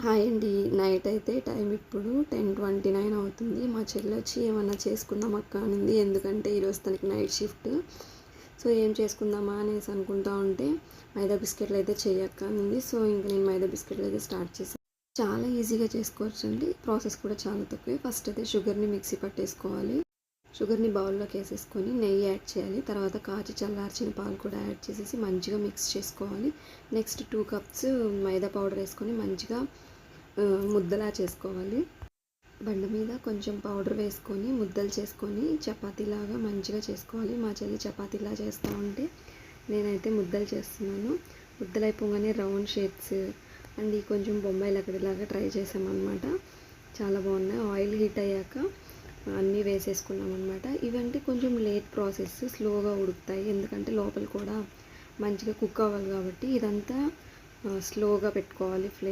Hi అండి. Night అయితే time ఇప్పుడు 10:29 అవుతుంది. మా చెల్లి వచ్చి ఏమన్నా చేసుకుందాం అక్క అనింది. ఎందుకంటే ఈరోజు తనకి నైట్ షిఫ్ట్. సో ఏం చేసుకుందామా అనేసి అనుకుంటా ఉంటే మైదా బిస్కెట్లు అయితే చెయ్యక్క అనింది. సో ఇంక నేను మైదా బిస్కెట్లు అయితే స్టార్ట్ చేశాను. చాలా ఈజీగా చేసుకోవచ్చు అండి. ప్రాసెస్ కూడా చాలా తక్కువే. ఫస్ట్ అయితే షుగర్ని మిక్సీ పట్టేసుకోవాలి. షుగర్ని బౌల్లోకి వేసేసుకొని నెయ్యి యాడ్ చేయాలి. తర్వాత కాచి చల్లార్చిన పాలు కూడా యాడ్ చేసేసి మంచిగా మిక్స్ చేసుకోవాలి. నెక్స్ట్ 2 కప్స్ మైదా పౌడర్ వేసుకొని మంచిగా ముద్దలా చేసుకోవాలి. బండ మీద కొంచెం పౌడర్ వేసుకొని ముద్దలు చేసుకొని చపాతీలాగా మంచిగా చేసుకోవాలి. మా చెల్లి చపాతీలా చేస్తూ ఉంటే నేనైతే ముద్దలు చేస్తున్నాను. ముద్దలు అయిపోగానే రౌండ్ షేప్స్ అండ్ కొంచెం బొంబాయి లకడిలాగా ట్రై చేసామన్నమాట. చాలా బాగున్నాయి. ఆయిల్ హీట్ అయ్యాక అన్నీ వేసేసుకున్నాం అనమాట. ఇవంటే కొంచెం లేట్ ప్రాసెస్, స్లోగా ఉడుకుతాయి. ఎందుకంటే లోపల కూడా మంచిగా కుక్ అవ్వాలి కాబట్టి ఇదంతా స్లోగా పెట్టుకోవాలి ఫ్లేమ్.